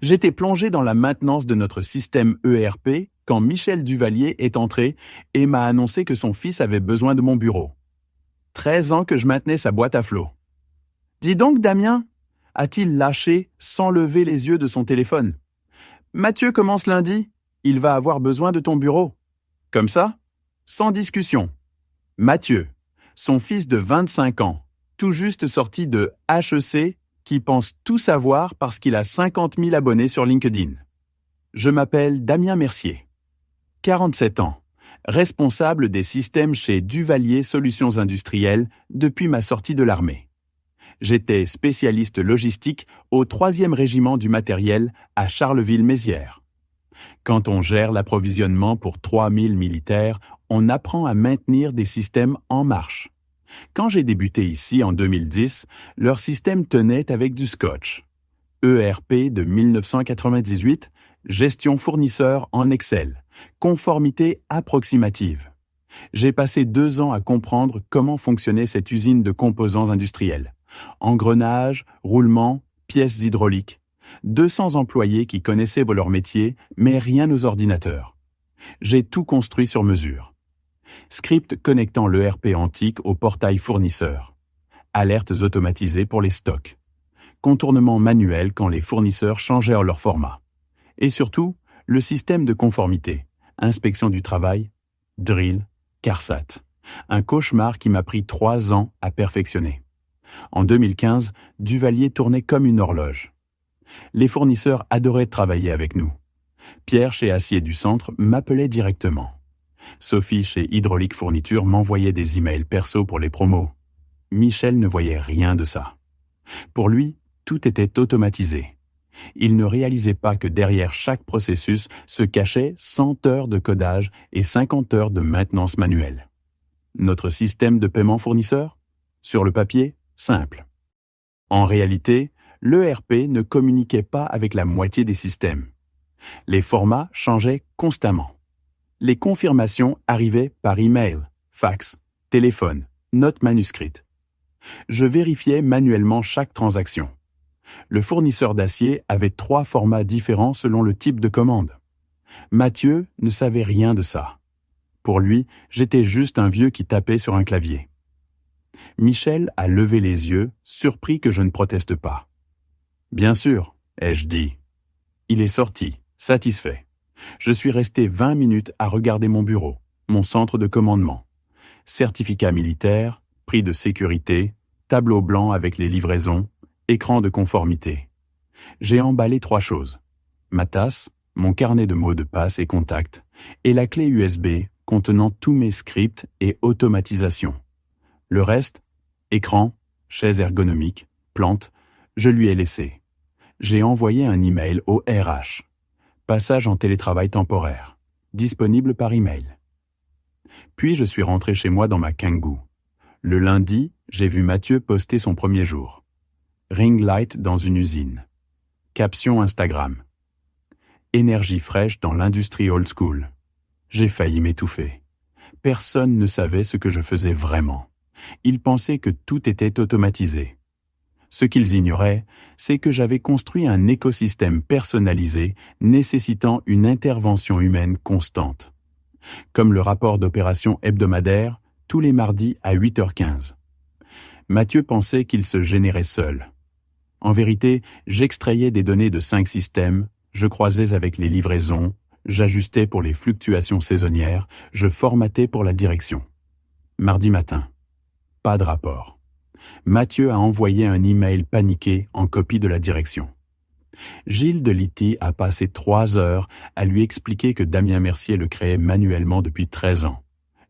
J'étais plongé dans la maintenance de notre système ERP quand Michel Duvalier est entré et m'a annoncé que son fils avait besoin de mon bureau. 13 ans que je maintenais sa boîte à flot. « Dis donc, Damien !» a-t-il lâché sans lever les yeux de son téléphone. « Mathieu commence lundi. Il va avoir besoin de ton bureau. » Comme ça, sans discussion. Mathieu, son fils de 25 ans, tout juste sorti de HEC, qui pense tout savoir parce qu'il a 50 000 abonnés sur LinkedIn. Je m'appelle Damien Mercier, 47 ans, responsable des systèmes chez Duvalier Solutions Industrielles depuis ma sortie de l'armée. J'étais spécialiste logistique au 3e régiment du matériel à Charleville-Mézières. Quand on gère l'approvisionnement pour 3000 militaires, on apprend à maintenir des systèmes en marche. Quand j'ai débuté ici en 2010, leur système tenait avec du scotch. ERP de 1998, gestion fournisseur en Excel, conformité approximative. J'ai passé 2 ans à comprendre comment fonctionnait cette usine de composants industriels. Engrenages, roulements, pièces hydrauliques. 200 employés qui connaissaient leur métier, mais rien aux ordinateurs. J'ai tout construit sur mesure. Script connectant l'ERP antique au portail fournisseur. Alertes automatisées pour les stocks. Contournement manuel quand les fournisseurs changèrent leur format. Et surtout, le système de conformité. Inspection du travail, drill, CARSAT. Un cauchemar qui m'a pris 3 ans à perfectionner. En 2015, Duvalier tournait comme une horloge. Les fournisseurs adoraient travailler avec nous. Pierre chez Acier du Centre m'appelait directement. Sophie chez Hydraulique Fourniture m'envoyait des emails perso pour les promos. Michel ne voyait rien de ça. Pour lui, tout était automatisé. Il ne réalisait pas que derrière chaque processus se cachaient 100 heures de codage et 50 heures de maintenance manuelle. Notre système de paiement fournisseur ? Sur le papier, simple. En réalité, l'ERP ne communiquait pas avec la moitié des systèmes. Les formats changeaient constamment. Les confirmations arrivaient par email, fax, téléphone, note manuscrite. Je vérifiais manuellement chaque transaction. Le fournisseur d'acier avait 3 formats différents selon le type de commande. Mathieu ne savait rien de ça. Pour lui, j'étais juste un vieux qui tapait sur un clavier. Michel a levé les yeux, surpris que je ne proteste pas. « Bien sûr », ai-je dit. Il est sorti, satisfait. Je suis resté 20 minutes à regarder mon bureau, mon centre de commandement. Certificat militaire, prix de sécurité, tableau blanc avec les livraisons, écran de conformité. J'ai emballé 3 choses. Ma tasse, mon carnet de mots de passe et contacts, et la clé USB contenant tous mes scripts et automatisations. Le reste, écran, chaise ergonomique, plante, je lui ai laissé. J'ai envoyé un email au RH. Passage en télétravail temporaire. Disponible par email. Puis je suis rentré chez moi dans ma Kangoo. Le lundi, j'ai vu Mathieu poster son premier jour. Ring light dans une usine. Caption Instagram. Énergie fraîche dans l'industrie old school. J'ai failli m'étouffer. Personne ne savait ce que je faisais vraiment. Ils pensaient que tout était automatisé. Ce qu'ils ignoraient, c'est que j'avais construit un écosystème personnalisé nécessitant une intervention humaine constante. Comme le rapport d'opération hebdomadaire, tous les mardis à 8h15. Mathieu pensait qu'il se générait seul. En vérité, j'extrayais des données de 5 systèmes, je croisais avec les livraisons, j'ajustais pour les fluctuations saisonnières, je formatais pour la direction. Mardi matin. Pas de rapport. Mathieu a envoyé un email paniqué en copie de la direction. Gilles de Lity a passé 3 heures à lui expliquer que Damien Mercier le créait manuellement depuis 13 ans.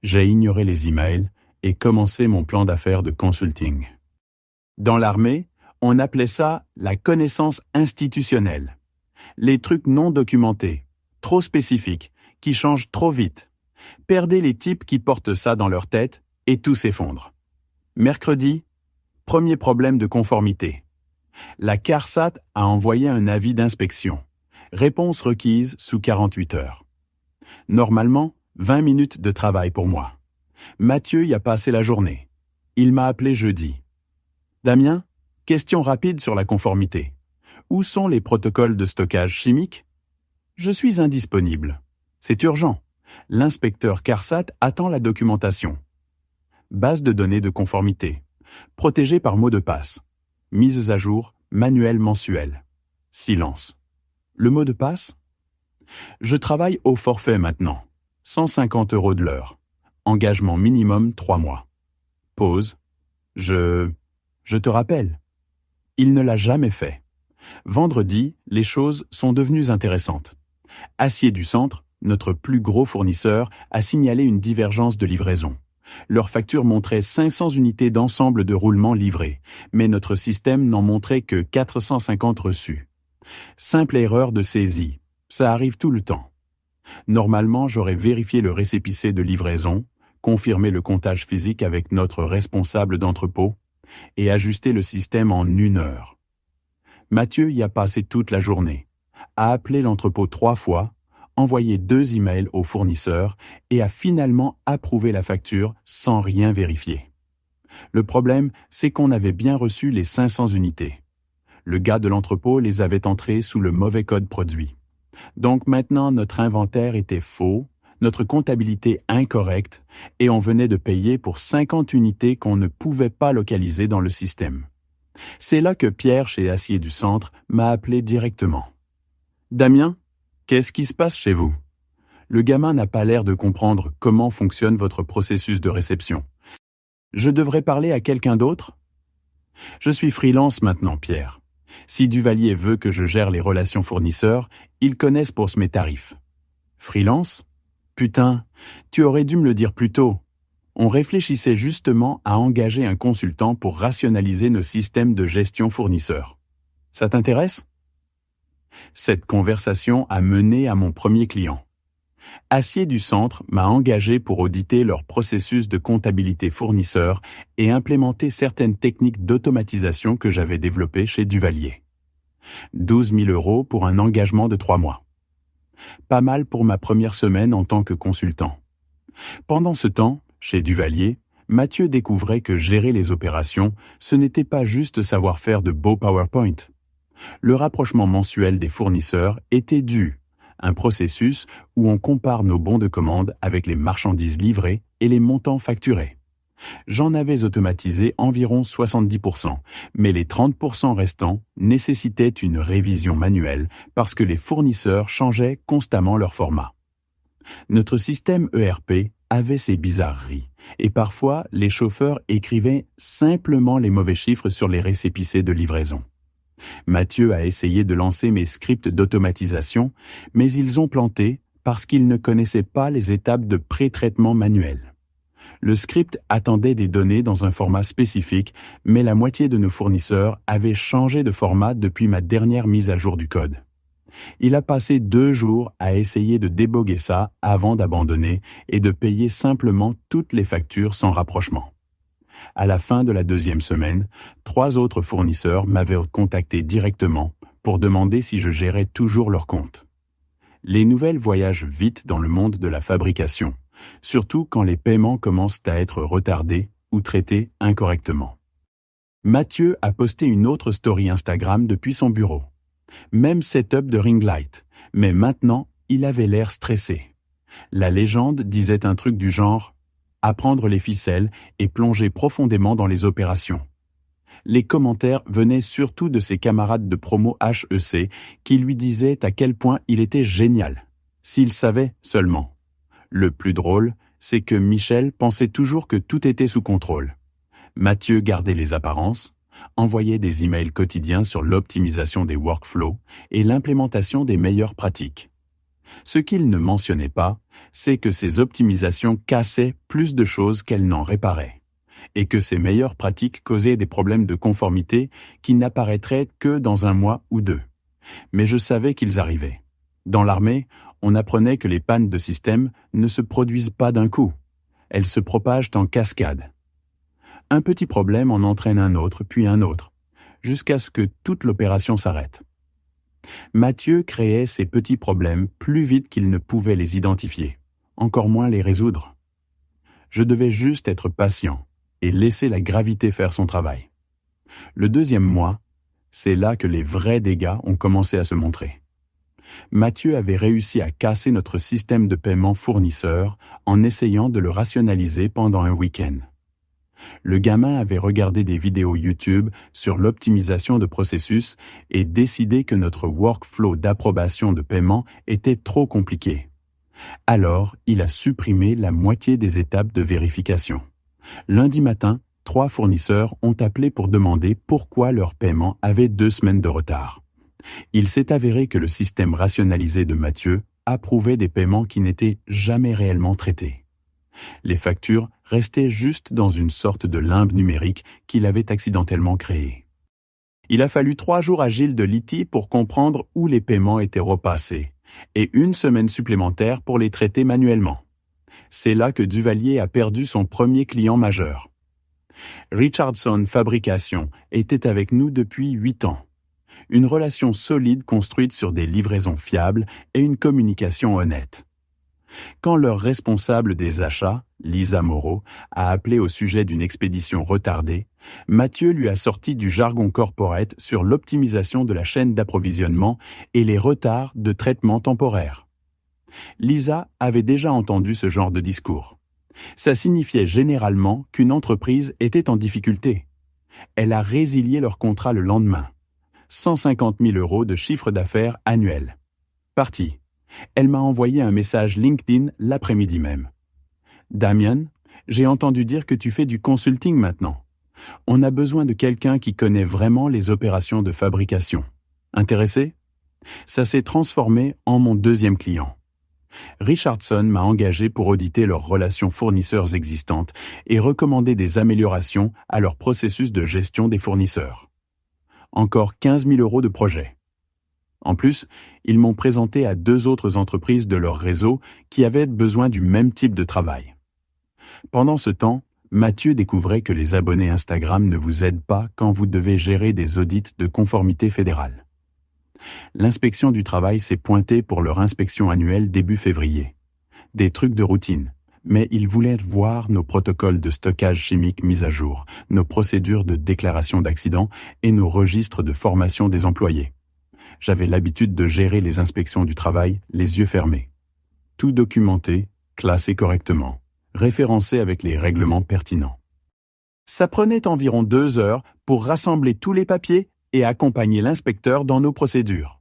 J'ai ignoré les emails et commencé mon plan d'affaires de consulting. Dans l'armée, on appelait ça la connaissance institutionnelle. Les trucs non documentés, trop spécifiques, qui changent trop vite. Perdez les types qui portent ça dans leur tête et tout s'effondre. Mercredi, premier problème de conformité. La CARSAT a envoyé un avis d'inspection. Réponse requise sous 48 heures. Normalement, 20 minutes de travail pour moi. Mathieu y a passé la journée. Il m'a appelé jeudi. « Damien, question rapide sur la conformité. Où sont les protocoles de stockage chimique? Je suis indisponible. C'est urgent. L'inspecteur CARSAT attend la documentation. Base de données de conformité. Protégée par mot de passe. Mises à jour, manuel mensuel. Silence. Le mot de passe? Je travaille au forfait maintenant. 150 € de l'heure. Engagement minimum 3 mois. Pause. Je te rappelle. Il ne l'a jamais fait. Vendredi, les choses sont devenues intéressantes. Acier du Centre, notre plus gros fournisseur, a signalé une divergence de livraison. Leur facture montrait 500 unités d'ensemble de roulement livrées, mais notre système n'en montrait que 450 reçus. Simple erreur de saisie. Ça arrive tout le temps. Normalement, j'aurais vérifié le récépissé de livraison, confirmé le comptage physique avec notre responsable d'entrepôt et ajusté le système en 1 heure. Mathieu y a passé toute la journée, a appelé l'entrepôt 3 fois, envoyé 2 emails au fournisseur et a finalement approuvé la facture sans rien vérifier. Le problème, c'est qu'on avait bien reçu les 500 unités. Le gars de l'entrepôt les avait entrées sous le mauvais code produit. Donc maintenant, notre inventaire était faux, notre comptabilité incorrecte, et on venait de payer pour 50 unités qu'on ne pouvait pas localiser dans le système. C'est là que Pierre, chez Acier du Centre, m'a appelé directement. « Damien, qu'est-ce qui se passe chez vous? Le gamin n'a pas l'air de comprendre comment fonctionne votre processus de réception. Je devrais parler à quelqu'un d'autre? Je suis freelance maintenant, Pierre. Si Duvalier veut que je gère les relations fournisseurs, ils connaissent pour mes tarifs. Freelance? Putain, tu aurais dû me le dire plus tôt. On réfléchissait justement à engager un consultant pour rationaliser nos systèmes de gestion fournisseurs. Ça t'intéresse? Cette conversation a mené à mon premier client. Acier du Centre m'a engagé pour auditer leur processus de comptabilité fournisseur et implémenter certaines techniques d'automatisation que j'avais développées chez Duvalier. 12 000 € pour un engagement de 3 mois. Pas mal pour ma première semaine en tant que consultant. Pendant ce temps, chez Duvalier, Mathieu découvrait que gérer les opérations, ce n'était pas juste savoir faire de beaux PowerPoint. Le rapprochement mensuel des fournisseurs était dû, un processus où on compare nos bons de commande avec les marchandises livrées et les montants facturés. J'en avais automatisé environ 70%, mais les 30% restants nécessitaient une révision manuelle parce que les fournisseurs changeaient constamment leur format. Notre système ERP avait ses bizarreries, et parfois les chauffeurs écrivaient simplement les mauvais chiffres sur les récépissés de livraison. Mathieu a essayé de lancer mes scripts d'automatisation, mais ils ont planté parce qu'ils ne connaissaient pas les étapes de pré-traitement manuel. Le script attendait des données dans un format spécifique, mais la moitié de nos fournisseurs avaient changé de format depuis ma dernière mise à jour du code. Il a passé 2 jours à essayer de déboguer ça avant d'abandonner et de payer simplement toutes les factures sans rapprochement. À la fin de la 2e semaine, 3 autres fournisseurs m'avaient contacté directement pour demander si je gérais toujours leur compte. Les nouvelles voyagent vite dans le monde de la fabrication, surtout quand les paiements commencent à être retardés ou traités incorrectement. Mathieu a posté une autre story Instagram depuis son bureau. Même setup de ring light, mais maintenant, il avait l'air stressé. La légende disait un truc du genre « apprendre les ficelles et plonger profondément dans les opérations ». Les commentaires venaient surtout de ses camarades de promo HEC qui lui disaient à quel point il était génial. S'il savait seulement. Le plus drôle, c'est que Michel pensait toujours que tout était sous contrôle. Mathieu gardait les apparences, envoyait des emails quotidiens sur l'optimisation des workflows et l'implémentation des meilleures pratiques. Ce qu'il ne mentionnait pas, c'est que ces optimisations cassaient plus de choses qu'elles n'en réparaient, et que ces meilleures pratiques causaient des problèmes de conformité qui n'apparaîtraient que dans 1 mois ou 2. Mais je savais qu'ils arrivaient. Dans l'armée, on apprenait que les pannes de système ne se produisent pas d'un coup. Elles se propagent en cascade. Un petit problème en entraîne un autre, puis un autre, jusqu'à ce que toute l'opération s'arrête. Mathieu créait ces petits problèmes plus vite qu'il ne pouvait les identifier, encore moins les résoudre. Je devais juste être patient et laisser la gravité faire son travail. Le 2e mois, C'est là que les vrais dégâts ont commencé à se montrer. Mathieu avait réussi à casser notre système de paiement fournisseur en essayant de le rationaliser pendant un week-end. Le gamin avait regardé des vidéos YouTube sur l'optimisation de processus et décidé que notre workflow d'approbation de paiement était trop compliqué. Alors, il a supprimé la moitié des étapes de vérification. Lundi matin, 3 fournisseurs ont appelé pour demander pourquoi leur paiement avait 2 semaines de retard. Il s'est avéré que le système rationalisé de Mathieu approuvait des paiements qui n'étaient jamais réellement traités. Les factures restaient juste dans une sorte de limbe numérique qu'il avait accidentellement créé. Il a fallu 3 jours à Gilles de Liti pour comprendre où les paiements étaient repassés, et 1 semaine supplémentaire pour les traiter manuellement. C'est là que Duvalier a perdu son premier client majeur. Richardson Fabrication était avec nous depuis 8 ans. Une relation solide construite sur des livraisons fiables et une communication honnête. Quand leur responsable des achats, Lisa Moreau, a appelé au sujet d'une expédition retardée, Mathieu lui a sorti du jargon corporate sur l'optimisation de la chaîne d'approvisionnement et les retards de traitement temporaire. Lisa avait déjà entendu ce genre de discours. Ça signifiait généralement qu'une entreprise était en difficulté. Elle a résilié leur contrat le lendemain. 150 000 € de chiffre d'affaires annuel. Parti. Elle m'a envoyé un message LinkedIn l'après-midi même. « Damien, j'ai entendu dire que tu fais du consulting maintenant. On a besoin de quelqu'un qui connaît vraiment les opérations de fabrication. Intéressé ?» Ça s'est transformé en mon 2e client. Richardson m'a engagé pour auditer leurs relations fournisseurs existantes et recommander des améliorations à leur processus de gestion des fournisseurs. Encore 15 000 € de projet. En plus, ils m'ont présenté à 2 autres entreprises de leur réseau qui avaient besoin du même type de travail. Pendant ce temps, Mathieu découvrait que les abonnés Instagram ne vous aident pas quand vous devez gérer des audits de conformité fédérale. L'inspection du travail s'est pointée pour leur inspection annuelle début février. Des trucs de routine, mais ils voulaient voir nos protocoles de stockage chimique mis à jour, nos procédures de déclaration d'accident et nos registres de formation des employés. J'avais l'habitude de gérer les inspections du travail les yeux fermés. Tout documenté, classé correctement, référencé avec les règlements pertinents. Ça prenait environ 2 heures pour rassembler tous les papiers et accompagner l'inspecteur dans nos procédures.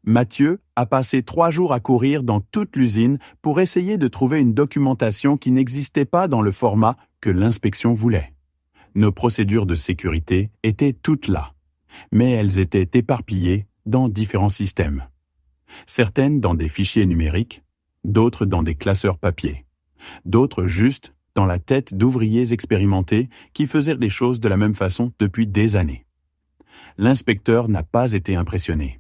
Mathieu a passé 3 jours à courir dans toute l'usine pour essayer de trouver une documentation qui n'existait pas dans le format que l'inspection voulait. Nos procédures de sécurité étaient toutes là, mais elles étaient éparpillées dans différents systèmes. Certaines dans des fichiers numériques, d'autres dans des classeurs papier, d'autres juste dans la tête d'ouvriers expérimentés qui faisaient les choses de la même façon depuis des années. L'inspecteur n'a pas été impressionné.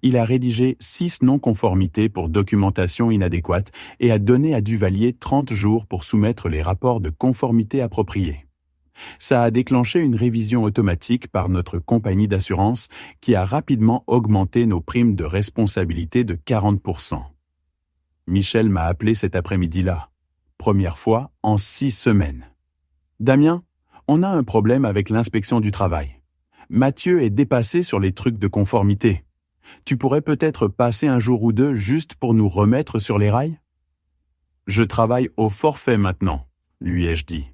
Il a rédigé 6 non-conformités pour documentation inadéquate et a donné à Duvalier 30 jours pour soumettre les rapports de conformité appropriés. Ça a déclenché une révision automatique par notre compagnie d'assurance qui a rapidement augmenté nos primes de responsabilité de 40%. Michel m'a appelé cet après-midi-là. Première fois en 6 semaines. « Damien, on a un problème avec l'inspection du travail. Mathieu est dépassé sur les trucs de conformité. Tu pourrais peut-être passer un jour ou 2 juste pour nous remettre sur les rails ? » « Je travaille au forfait maintenant, lui ai-je dit.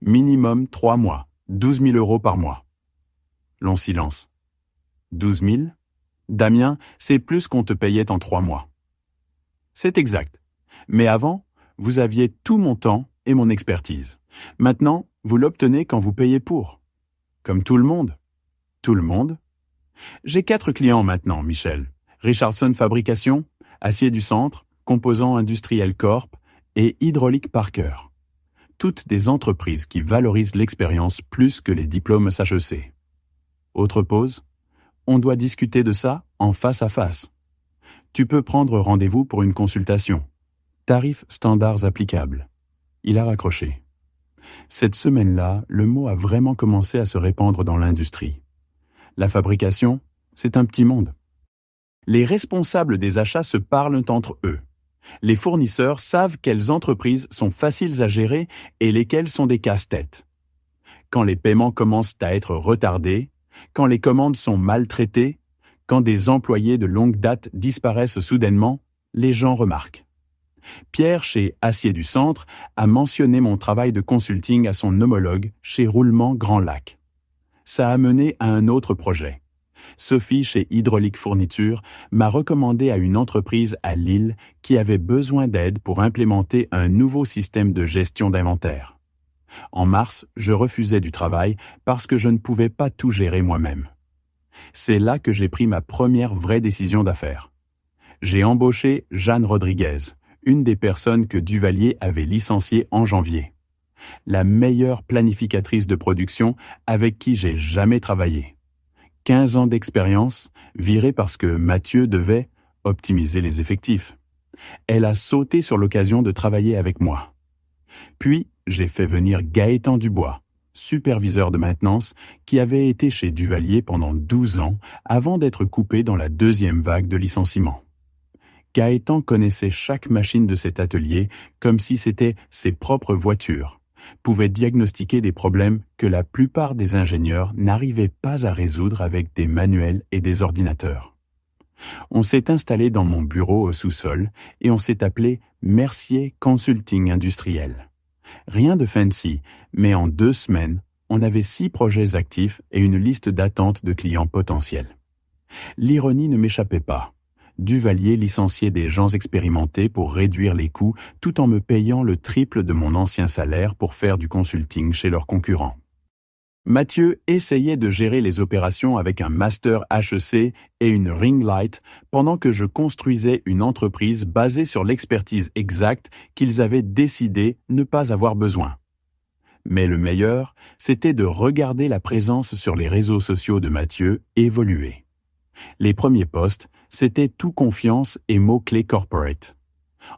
Minimum 3 mois, 12 000 € par mois. Long silence. 12 000 ? Damien, c'est plus qu'on te payait en 3 mois. C'est exact. Mais avant, vous aviez tout mon temps et mon expertise. Maintenant, vous l'obtenez quand vous payez pour. Comme tout le monde. Tout le monde ? J'ai 4 clients maintenant, Michel. Richardson Fabrication, Acier du Centre, Composants Industriels Corp et Hydraulique Parker. Toutes des entreprises qui valorisent l'expérience plus que les diplômes HEC. Autre pause. On doit discuter de ça en face à face. Tu peux prendre rendez-vous pour une consultation. Tarifs standards applicables. Il a raccroché. Cette semaine-là, le mot a vraiment commencé à se répandre dans l'industrie. La fabrication, c'est un petit monde. Les responsables des achats se parlent entre eux. Les fournisseurs savent quelles entreprises sont faciles à gérer et lesquelles sont des casse-têtes. Quand les paiements commencent à être retardés, Quand les commandes sont maltraitées, quand des employés de longue date disparaissent soudainement, les gens remarquent. Pierre, chez Acier du Centre, a mentionné mon travail de consulting à son homologue chez Roulement Grand Lac. Ça a mené à un autre projet. Sophie, chez Hydraulique Fourniture, m'a recommandé à une entreprise à Lille qui avait besoin d'aide pour implémenter un nouveau système de gestion d'inventaire. En mars, je refusais du travail parce que je ne pouvais pas tout gérer moi-même. C'est là que j'ai pris ma première vraie décision d'affaires. J'ai embauché Jeanne Rodriguez, une des personnes que Duvalier avait licenciées en janvier. La meilleure planificatrice de production avec qui j'ai jamais travaillé. 15 ans d'expérience, virée parce que Mathieu devait optimiser les effectifs. Elle a sauté sur l'occasion de travailler avec moi. Puis, j'ai fait venir Gaëtan Dubois, superviseur de maintenance, qui avait été chez Duvalier pendant 12 ans avant d'être coupé dans la deuxième vague de licenciements. Gaëtan connaissait chaque machine de cet atelier comme si c'était ses propres voitures, pouvait diagnostiquer des problèmes que la plupart des ingénieurs n'arrivaient pas à résoudre avec des manuels et des ordinateurs. On s'est installé dans mon bureau au sous-sol et on s'est appelé Mercier Consulting Industriel. Rien de fancy, mais en 2 semaines, on avait 6 projets actifs et une liste d'attente de clients potentiels. L'ironie ne m'échappait pas. Duvalier licenciait des gens expérimentés pour réduire les coûts tout en me payant le triple de mon ancien salaire pour faire du consulting chez leurs concurrents. Mathieu essayait de gérer les opérations avec un master HEC et une ring light pendant que je construisais une entreprise basée sur l'expertise exacte qu'ils avaient décidé ne pas avoir besoin. Mais le meilleur, c'était de regarder la présence sur les réseaux sociaux de Mathieu évoluer. Les premiers posts, c'était tout confiance et mots-clés corporate.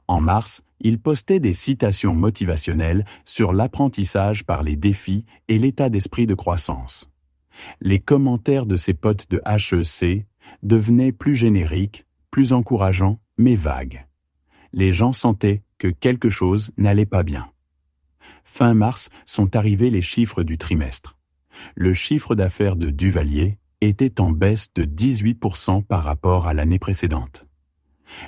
En mars, il postait des citations motivationnelles sur l'apprentissage par les défis et l'état d'esprit de croissance. Les commentaires de ses potes de HEC devenaient plus génériques, plus encourageants, mais vagues. Les gens sentaient que quelque chose n'allait pas bien. Fin mars sont arrivés les chiffres du trimestre. Le chiffre d'affaires de Duvalier était en baisse de 18% par rapport à l'année précédente.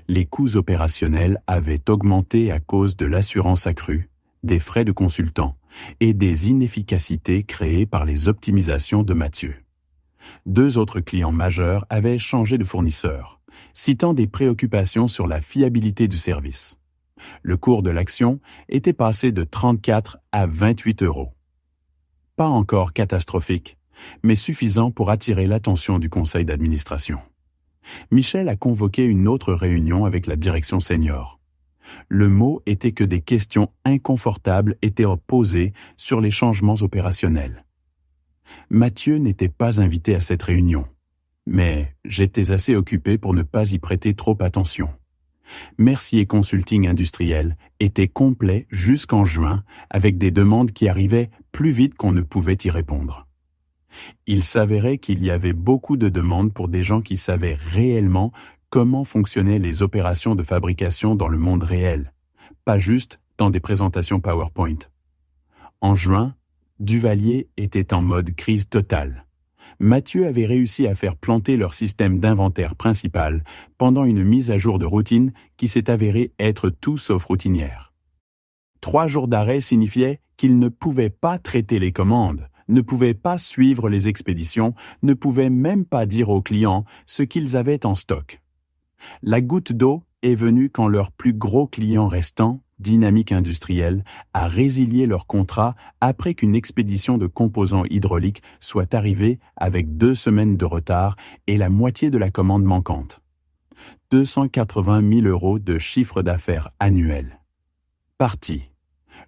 Les coûts opérationnels avaient augmenté à cause de l'assurance accrue, des frais de consultant et des inefficacités créées par les optimisations de Mathieu. 2 autres clients majeurs avaient changé de fournisseur, citant des préoccupations sur la fiabilité du service. Le cours de l'action était passé de 34 à 28 €. Pas encore catastrophique, mais suffisant pour attirer l'attention du conseil d'administration. Michel a convoqué une autre réunion avec la direction senior. Le mot était que des questions inconfortables étaient posées sur les changements opérationnels. Mathieu n'était pas invité à cette réunion, mais j'étais assez occupé pour ne pas y prêter trop attention. Mercier Consulting Industriel était complet jusqu'en juin avec des demandes qui arrivaient plus vite qu'on ne pouvait y répondre. Il s'avérait qu'il y avait beaucoup de demandes pour des gens qui savaient réellement comment fonctionnaient les opérations de fabrication dans le monde réel, pas juste dans des présentations PowerPoint. En juin, Duvalier était en mode crise totale. Mathieu avait réussi à faire planter leur système d'inventaire principal pendant une mise à jour de routine qui s'est avérée être tout sauf routinière. 3 jours d'arrêt signifiaient qu'ils ne pouvaient pas traiter les commandes, ne pouvaient pas suivre les expéditions, ne pouvaient même pas dire aux clients ce qu'ils avaient en stock. La goutte d'eau est venue quand leur plus gros client restant, Dynamique Industrielle, a résilié leur contrat après qu'une expédition de composants hydrauliques soit arrivée avec 2 semaines de retard et la moitié de la commande manquante. 280 000 € de chiffre d'affaires annuel. Parti.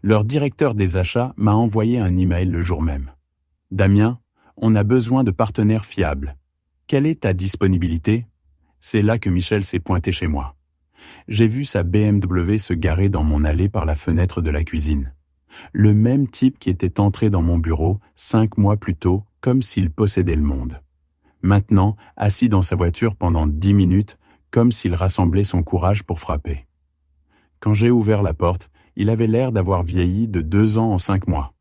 Leur directeur des achats m'a envoyé un email le jour même. « Damien, on a besoin de partenaires fiables. Quelle est ta disponibilité ?» C'est là que Michel s'est pointé chez moi. J'ai vu sa BMW se garer dans mon allée par la fenêtre de la cuisine. Le même type qui était entré dans mon bureau 5 mois plus tôt, comme s'il possédait le monde. Maintenant, assis dans sa voiture pendant 10 minutes, comme s'il rassemblait son courage pour frapper. Quand j'ai ouvert la porte, il avait l'air d'avoir vieilli de 2 ans en 5 mois.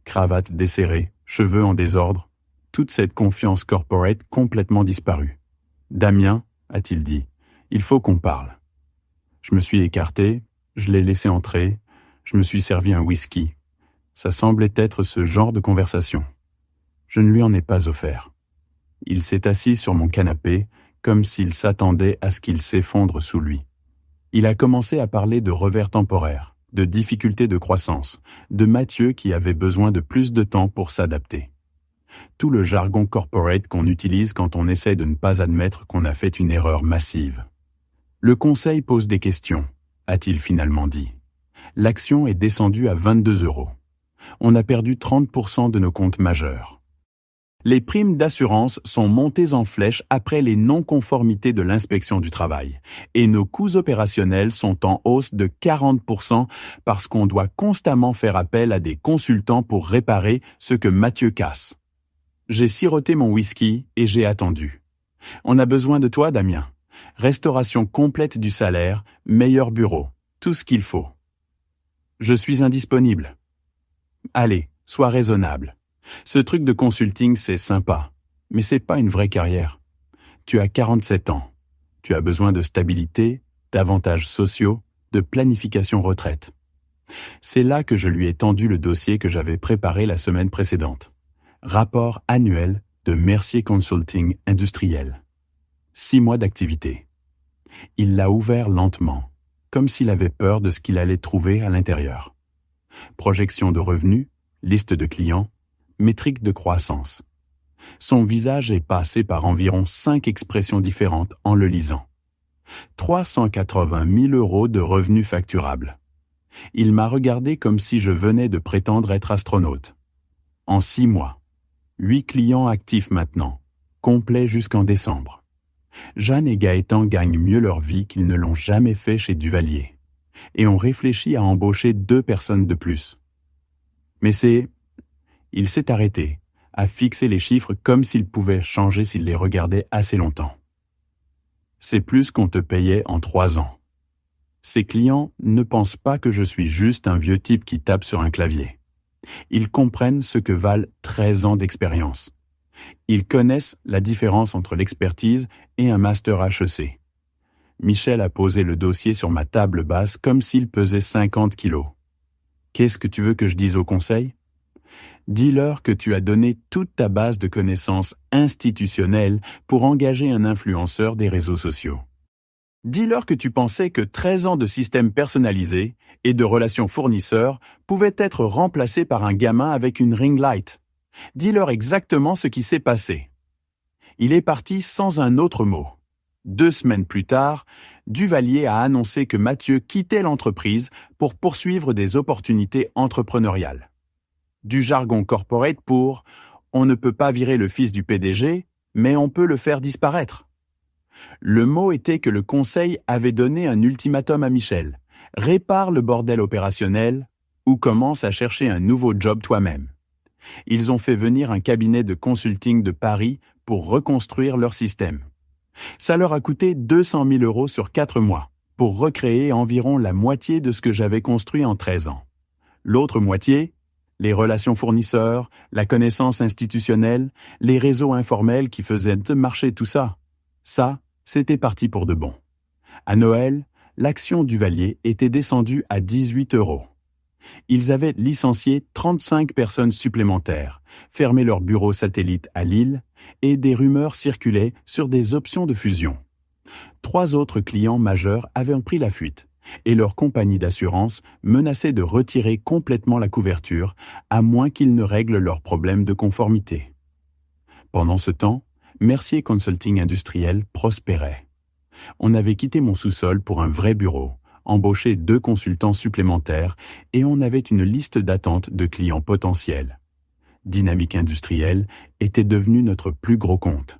Cravate desserrée, cheveux en désordre. Toute cette confiance corporate complètement disparue. « Damien, a-t-il dit, il faut qu'on parle. » Je me suis écarté, je l'ai laissé entrer, je me suis servi un whisky. Ça semblait être ce genre de conversation. Je ne lui en ai pas offert. Il s'est assis sur mon canapé, comme s'il s'attendait à ce qu'il s'effondre sous lui. Il a commencé à parler de revers temporaires, de difficultés de croissance, de Mathieu qui avait besoin de plus de temps pour s'adapter. Tout le jargon corporate qu'on utilise quand on essaie de ne pas admettre qu'on a fait une erreur massive. Le conseil pose des questions, a-t-il finalement dit. L'action est descendue à 22 €. On a perdu 30% de nos comptes majeurs. Les primes d'assurance sont montées en flèche après les non-conformités de l'inspection du travail et nos coûts opérationnels sont en hausse de 40% parce qu'on doit constamment faire appel à des consultants pour réparer ce que Mathieu casse. J'ai siroté mon whisky et j'ai attendu. On a besoin de toi, Damien. Restauration complète du salaire, meilleur bureau, tout ce qu'il faut. Je suis indisponible. Allez, sois raisonnable. Ce truc de consulting, c'est sympa, mais c'est pas une vraie carrière. Tu as 47 ans. Tu as besoin de stabilité, d'avantages sociaux, de planification retraite. C'est là que je lui ai tendu le dossier que j'avais préparé la semaine précédente. Rapport annuel de Mercier Consulting Industriel. 6 mois d'activité. Il l'a ouvert lentement, comme s'il avait peur de ce qu'il allait trouver à l'intérieur. Projection de revenus, liste de clients, métrique de croissance. Son visage est passé par environ 5 expressions différentes en le lisant. 380 000 € de revenus facturables. Il m'a regardé comme si je venais de prétendre être astronaute. En 6 mois, 8 clients actifs maintenant, complets jusqu'en décembre. Jeanne et Gaëtan gagnent mieux leur vie qu'ils ne l'ont jamais fait chez Duvalier. Et on réfléchit à embaucher 2 personnes de plus. Mais il s'est arrêté, à fixer les chiffres comme s'ils pouvaient changer s'il les regardait assez longtemps. C'est plus qu'on te payait en 3 ans. Ces clients ne pensent pas que je suis juste un vieux type qui tape sur un clavier. Ils comprennent ce que valent 13 ans d'expérience. Ils connaissent la différence entre l'expertise et un master HEC. Michel a posé le dossier sur ma table basse comme s'il pesait 50 kilos. Qu'est-ce que tu veux que je dise au conseil ? Dis-leur que tu as donné toute ta base de connaissances institutionnelles pour engager un influenceur des réseaux sociaux. Dis-leur que tu pensais que 13 ans de système personnalisé et de relations fournisseurs pouvaient être remplacés par un gamin avec une ring light. Dis-leur exactement ce qui s'est passé. Il est parti sans un autre mot. 2 semaines plus tard, Duvalier a annoncé que Mathieu quittait l'entreprise pour poursuivre des opportunités entrepreneuriales. Du jargon corporate pour « on ne peut pas virer le fils du PDG, mais on peut le faire disparaître ». Le mot était que le conseil avait donné un ultimatum à Michel. Répare le bordel opérationnel ou commence à chercher un nouveau job toi-même. Ils ont fait venir un cabinet de consulting de Paris pour reconstruire leur système. Ça leur a coûté 200 000 € sur 4 mois pour recréer environ la moitié de ce que j'avais construit en 13 ans. L'autre moitié, les relations fournisseurs, la connaissance institutionnelle, les réseaux informels qui faisaient marcher tout ça. Ça, c'était parti pour de bon. À Noël, l'action Duvalier était descendue à 18 €. Ils avaient licencié 35 personnes supplémentaires, fermé leur bureau satellite à Lille, et des rumeurs circulaient sur des options de fusion. 3 autres clients majeurs avaient pris la fuite, et leur compagnie d'assurance menaçait de retirer complètement la couverture, à moins qu'ils ne règlent leurs problèmes de conformité. Pendant ce temps, Mercier Consulting Industriel prospérait. On avait quitté mon sous-sol pour un vrai bureau, embauché 2 consultants supplémentaires et on avait une liste d'attente de clients potentiels. Dynamique Industrielle était devenu notre plus gros compte.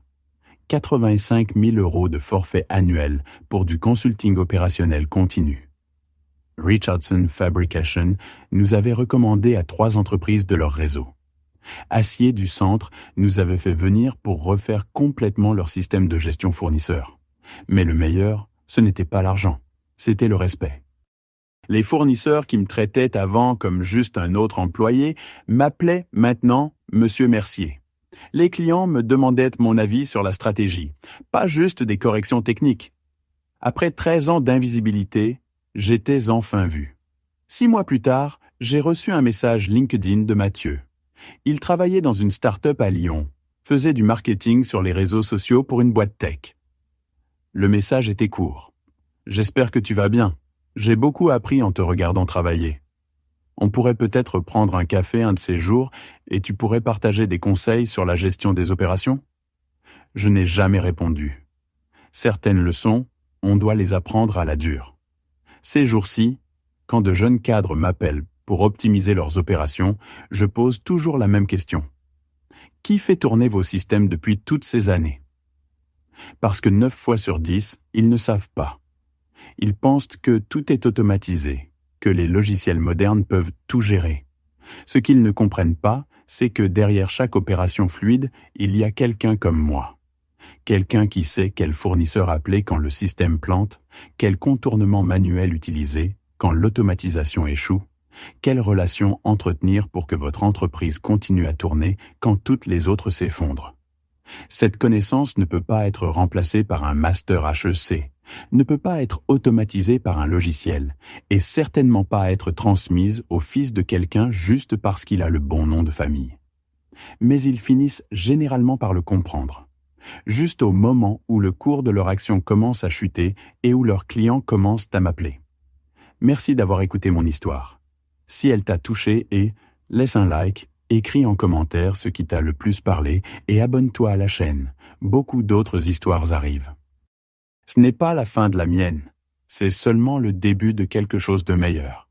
85 000 € de forfait annuel pour du consulting opérationnel continu. Richardson Fabrication nous avait recommandé à 3 entreprises de leur réseau. Acier du Centre nous avait fait venir pour refaire complètement leur système de gestion fournisseur. Mais le meilleur, ce n'était pas l'argent, c'était le respect. Les fournisseurs qui me traitaient avant comme juste un autre employé m'appelaient maintenant Monsieur Mercier. Les clients me demandaient mon avis sur la stratégie, pas juste des corrections techniques. Après 13 ans d'invisibilité, j'étais enfin vu. 6 mois plus tard, j'ai reçu un message LinkedIn de Mathieu. Il travaillait dans une start-up à Lyon, faisait du marketing sur les réseaux sociaux pour une boîte tech. Le message était court. J'espère que tu vas bien. J'ai beaucoup appris en te regardant travailler. On pourrait peut-être prendre un café un de ces jours et tu pourrais partager des conseils sur la gestion des opérations? Je n'ai jamais répondu. Certaines leçons, on doit les apprendre à la dure. Ces jours-ci, quand de jeunes cadres m'appellent pour optimiser leurs opérations, je pose toujours la même question. Qui fait tourner vos systèmes depuis toutes ces années? Parce que 9 fois sur 10, ils ne savent pas. Ils pensent que tout est automatisé, que les logiciels modernes peuvent tout gérer. Ce qu'ils ne comprennent pas, c'est que derrière chaque opération fluide, il y a quelqu'un comme moi. Quelqu'un qui sait quel fournisseur appeler quand le système plante, quel contournement manuel utiliser quand l'automatisation échoue, quelle relation entretenir pour que votre entreprise continue à tourner quand toutes les autres s'effondrent. Cette connaissance ne peut pas être remplacée par un master HEC, ne peut pas être automatisée par un logiciel, et certainement pas être transmise au fils de quelqu'un juste parce qu'il a le bon nom de famille. Mais ils finissent généralement par le comprendre, juste au moment où le cours de leur action commence à chuter et où leurs clients commencent à m'appeler. Merci d'avoir écouté mon histoire. Si elle t'a touché laisse un like, écris en commentaire ce qui t'a le plus parlé et abonne-toi à la chaîne. Beaucoup d'autres histoires arrivent. Ce n'est pas la fin de la mienne, c'est seulement le début de quelque chose de meilleur.